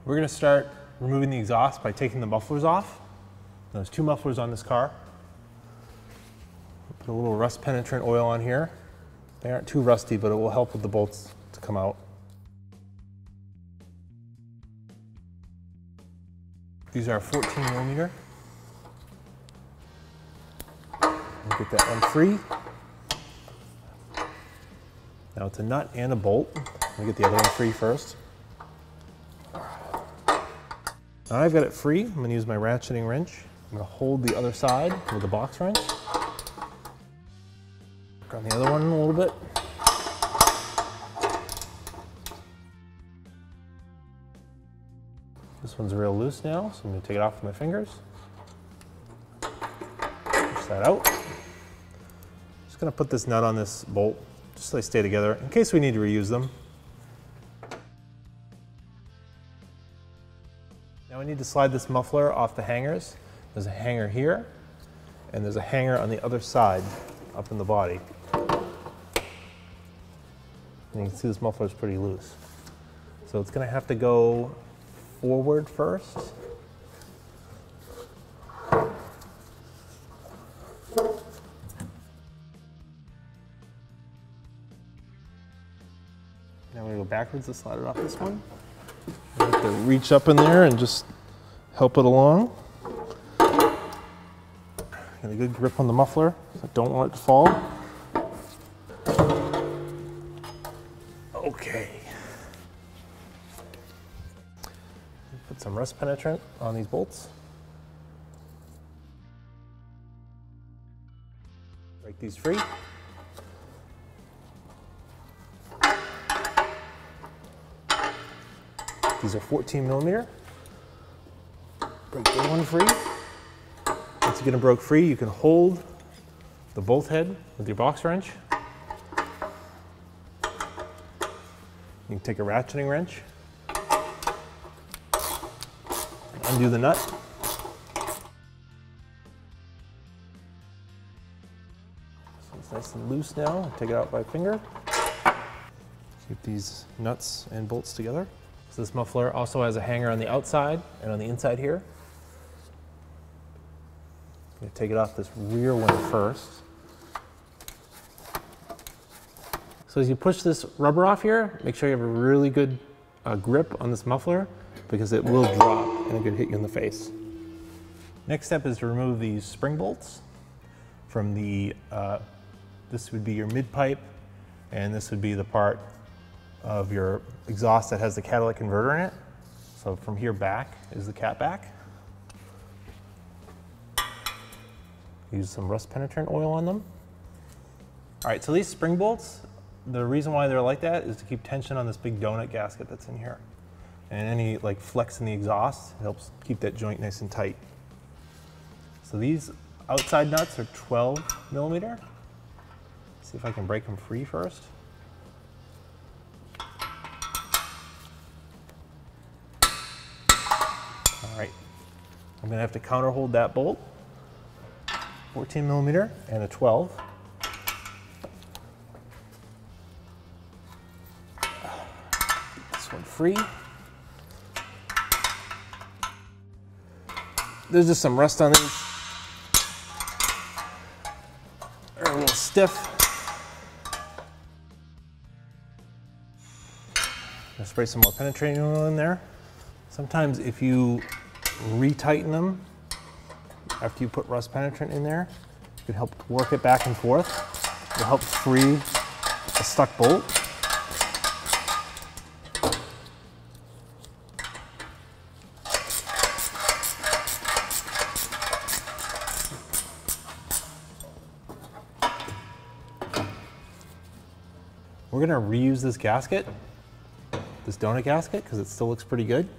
We're going to start removing the exhaust by taking the mufflers off. There's 2 mufflers on this car. Put a little rust penetrant oil on here. They aren't too rusty, but it will help with the bolts to come out. These are 14mm. Get that one free. Now it's a nut and a bolt. Let me get the other one free first. Now I've got it free. I'm going to use my ratcheting wrench. I'm going to hold the other side with the box wrench. Work on the other one a little bit. This one's real loose now, so I'm going to take it off with my fingers. Push that out. Just going to put this nut on this bolt just so they stay together in case we need to reuse them. Now we need to slide this muffler off the hangers. There's a hanger here, and there's a hanger on the other side up in the body. And you can see this muffler is pretty loose. So it's going to have to go forward first. Now we're going to go backwards to slide it off this one. You have to reach up in there and just help it along. Get a good grip on the muffler. I don't want it to fall. Okay. Put some rust penetrant on these bolts. Break these free. These are 14mm. Break the one free. Once you get them broke free, you can hold the bolt head with your box wrench. You can take a ratcheting wrench, undo the nut. So it's nice and loose now. Take it out by finger. Keep these nuts and bolts together. So this muffler also has a hanger on the outside and on the inside here. I'm going to take it off this rear one first. So as you push this rubber off here, make sure you have a really good grip on this muffler because it will drop and it could hit you in the face. Next step is to remove these spring bolts from the, this would be your mid pipe, and this would be the part of your exhaust that has the catalytic converter in it. So from here back is the cat back. Use some rust penetrant oil on them. All right, so these spring bolts, the reason why they're like that is to keep tension on this big donut gasket that's in here. And any like flex in the exhaust helps keep that joint nice and tight. So these outside nuts are 12mm. See if I can break them free first. All right, I'm gonna have to counter hold that bolt. 14mm and a 12. This one free. There's just some rust on these. They're a little stiff. I'll spray some more penetrating oil in there. Sometimes if you retighten them after you put rust penetrant in there, it can help work it back and forth. It'll help free a stuck bolt. We're gonna reuse this gasket, this donut gasket, because it still looks pretty good.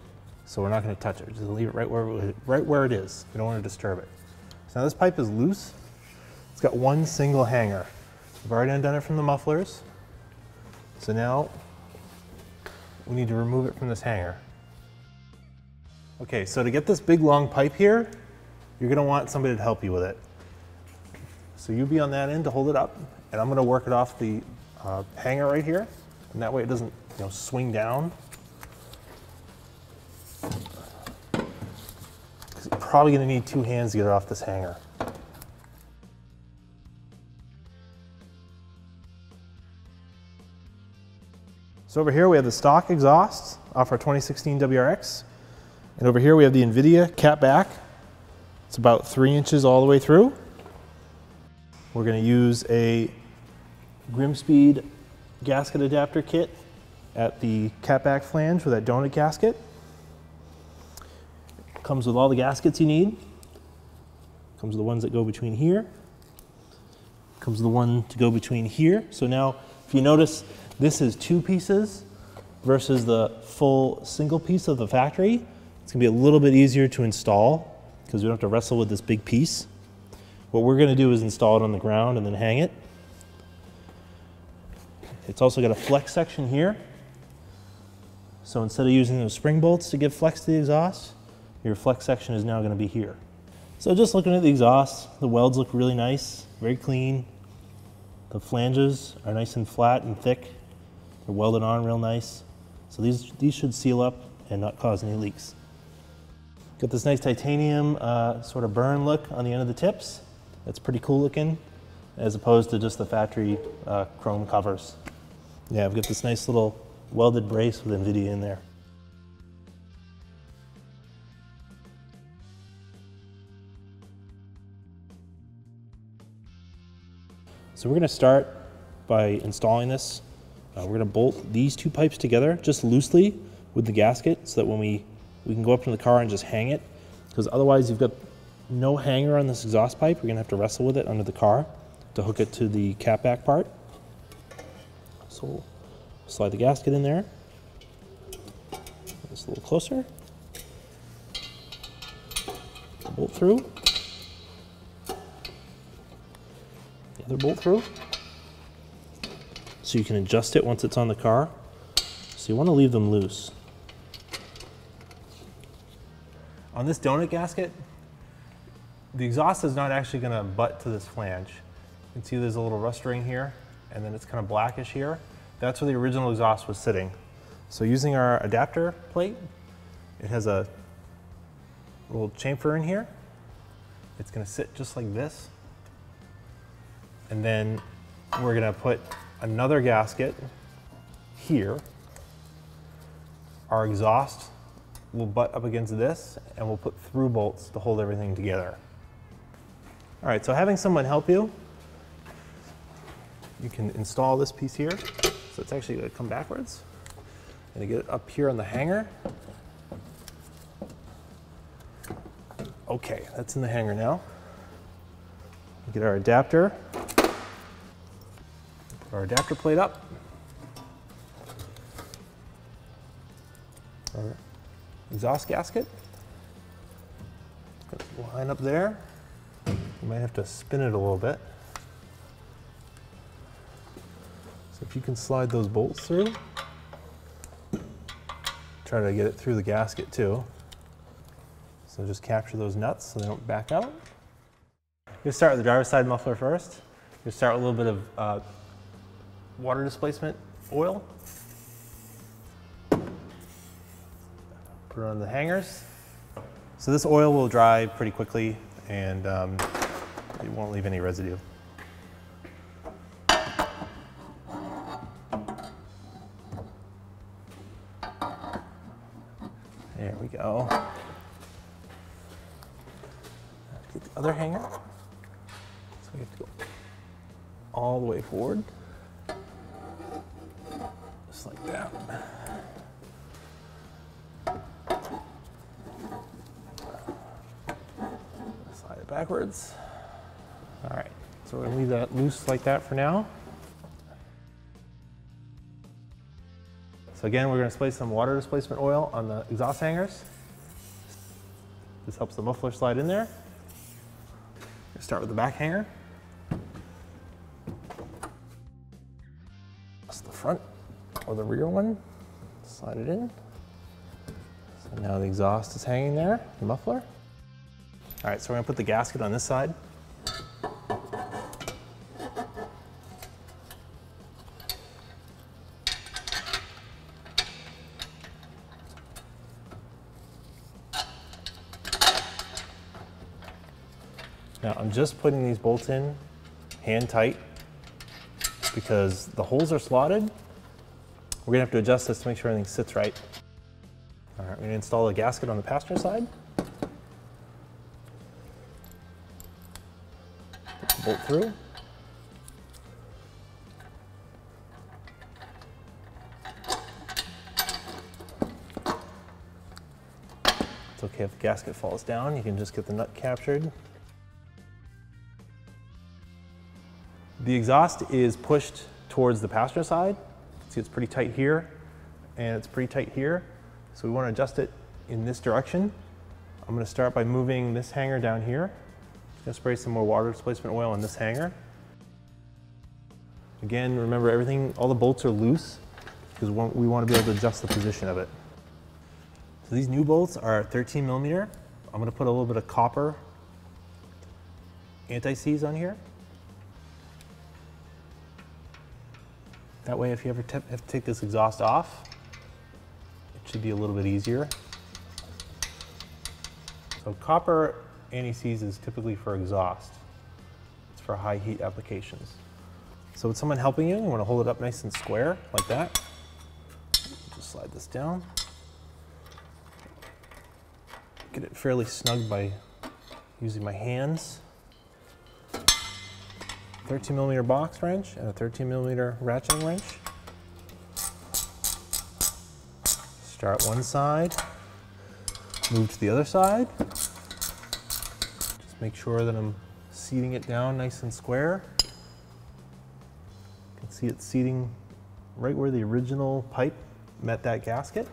So we're not gonna touch it, just leave it right where it is. We don't wanna disturb it. So now this pipe is loose. It's got one single hanger. We've already undone it from the mufflers. So now we need to remove it from this hanger. Okay, so to get this big long pipe here, you're gonna want somebody to help you with it. So you be on that end to hold it up, and I'm gonna work it off the hanger right here, and that way it doesn't, swing down. So probably gonna need 2 hands to get it off this hanger. So over here we have the stock exhaust off our 2016 WRX. And over here we have the Invidia cat back. It's about 3 inches all the way through. We're going to use a Grimspeed gasket adapter kit at the cat back flange with that donut gasket. Comes with all the gaskets you need. Comes with the ones that go between here. Comes with the one to go between here. So now if you notice, this is 2 pieces versus the full single piece of the factory. It's gonna be a little bit easier to install because we don't have to wrestle with this big piece. What we're gonna do is install it on the ground and then hang it. It's also got a flex section here. So instead of using those spring bolts to give flex to the exhaust, your flex section is now gonna be here. So just looking at the exhaust, the welds look really nice, very clean. The flanges are nice and flat and thick. They're welded on real nice. So these should seal up and not cause any leaks. Got this nice titanium sort of burn look on the end of the tips. That's pretty cool looking, as opposed to just the factory chrome covers. Yeah, I've got this nice little welded brace with Invidia in there. So we're going to start by installing this. We're going to bolt these 2 pipes together just loosely with the gasket so that when we can go up to the car and just hang it, because otherwise you've got no hanger on this exhaust pipe. You're going to have to wrestle with it under the car to hook it to the catback part. So we'll slide the gasket in there. Just a little closer. The bolt through. The other bolt through. So you can adjust it once it's on the car. So you want to leave them loose. On this donut gasket, the exhaust is not actually going to butt to this flange. You can see there's a little rust ring here, and then it's kind of blackish here. That's where the original exhaust was sitting. So using our adapter plate, it has a little chamfer in here. It's going to sit just like this. And then we're going to put another gasket here. Our exhaust will butt up against this, and we'll put through bolts to hold everything together. All right, so having someone help you, you can install this piece here. So it's actually going to come backwards. And to get it up here on the hanger. Okay, that's in the hanger now. Get our adapter. Put our adapter plate up. Our exhaust gasket. Line up there. You might have to spin it a little bit. So if you can slide those bolts through, try to get it through the gasket too. So just capture those nuts so they don't back out. You'll start with the driver's side muffler first. You'll start with a little bit of water displacement oil. Put it on the hangers. So this oil will dry pretty quickly, and it won't leave any residue. There we go. Get the other hanger. So we have to go all the way forward. Just like that. Slide it backwards. All right, so we're gonna leave that loose like that for now. So again, we're gonna spray some water displacement oil on the exhaust hangers. This helps the muffler slide in there. Start with the back hanger. That's the front or the rear one. Slide it in. So now the exhaust is hanging there, the muffler. All right, so we're gonna put the gasket on this side. Now I'm just putting these bolts in hand tight because the holes are slotted. We're gonna have to adjust this to make sure everything sits right. All right, we're gonna install a gasket on the passenger side. Put the bolt through. It's okay if the gasket falls down, you can just get the nut captured. The exhaust is pushed towards the passenger side. See, it's pretty tight here, and it's pretty tight here. So we want to adjust it in this direction. I'm going to start by moving this hanger down here. I'm going to spray some more water displacement oil on this hanger. Again, remember everything, all the bolts are loose because we want to be able to adjust the position of it. So these new bolts are 13 millimeter. I'm going to put a little bit of copper anti-seize on here. That way, if you ever have to take this exhaust off, it should be a little bit easier. So copper anti-seize is typically for exhaust. It's for high heat applications. So with someone helping you, you want to hold it up nice and square, like that. Just slide this down. Get it fairly snug by using my hands. 13 millimeter box wrench and a 13 millimeter ratcheting wrench. Start one side, move to the other side. Just make sure that I'm seating it down nice and square. You can see it seating right where the original pipe met that gasket.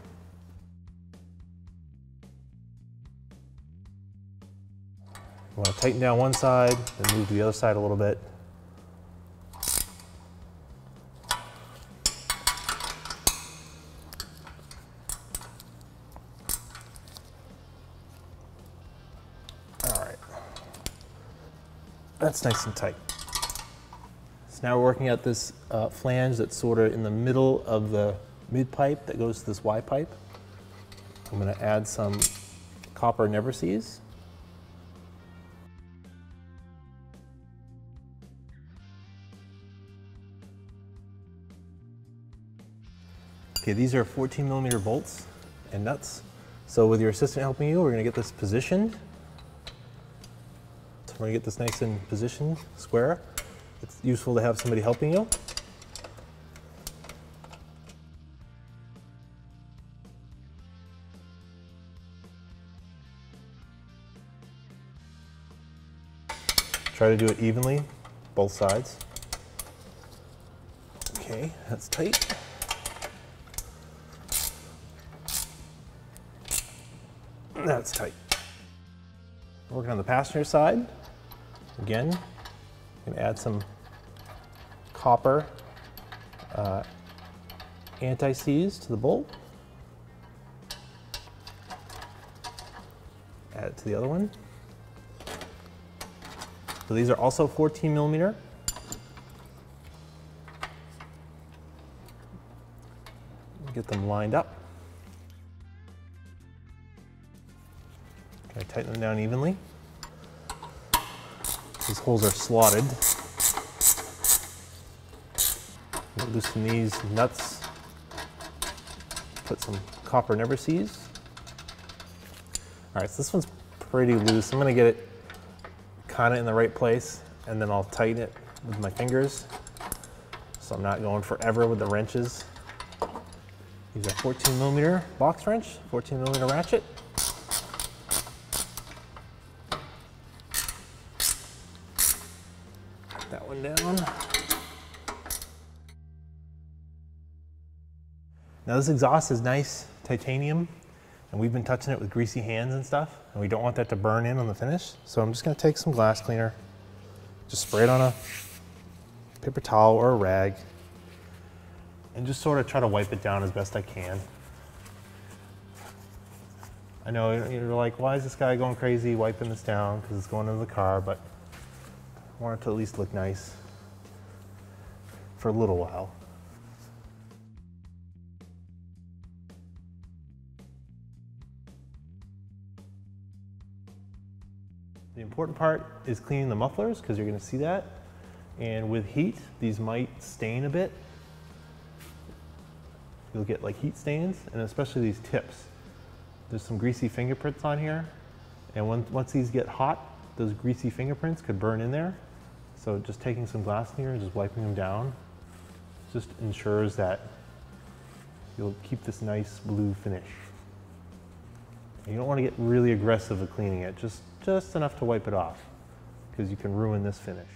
You want to tighten down one side, then move to the other side a little bit. That's nice and tight. So now we're working at this flange that's sort of in the middle of the mid pipe that goes to this Y pipe. I'm going to add some copper never seize. Okay, these are 14 millimeter bolts and nuts. So with your assistant helping you, we're going to get this positioned. We're going to get this nice and positioned, square. It's useful to have somebody helping you. Try to do it evenly, both sides. Okay, that's tight. That's tight. Working on the passenger side. Again, I'm going to add some copper anti-seize to the bolt. Add it to the other one. So these are also 14 millimeter. Get them lined up. Try to tighten them down evenly. These holes are slotted. Loosen these nuts. Put some copper never seize. All right, so this one's pretty loose. I'm gonna get it kind of in the right place, and then I'll tighten it with my fingers, so I'm not going forever with the wrenches. These are 14 millimeter box wrench, 14 millimeter ratchet. That one down. Now this exhaust is nice titanium, and we've been touching it with greasy hands and stuff, and we don't want that to burn in on the finish. So I'm just gonna take some glass cleaner, just spray it on a paper towel or a rag, and just sort of try to wipe it down as best I can. I know you're like, why is this guy going crazy wiping this down? Because it's going into the car, but I want it to at least look nice for a little while. The important part is cleaning the mufflers because you're going to see that. And with heat, these might stain a bit. You'll get like heat stains, and especially these tips. There's some greasy fingerprints on here, and once these get hot, those greasy fingerprints could burn in there. So just taking some glass cleaner and just wiping them down just ensures that you'll keep this nice blue finish. And you don't want to get really aggressive with cleaning it, just enough to wipe it off, because you can ruin this finish.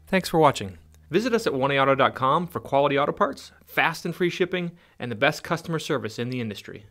Thanks for watching. Visit us at oneauto.com for quality auto parts, fast and free shipping, and the best customer service in the industry.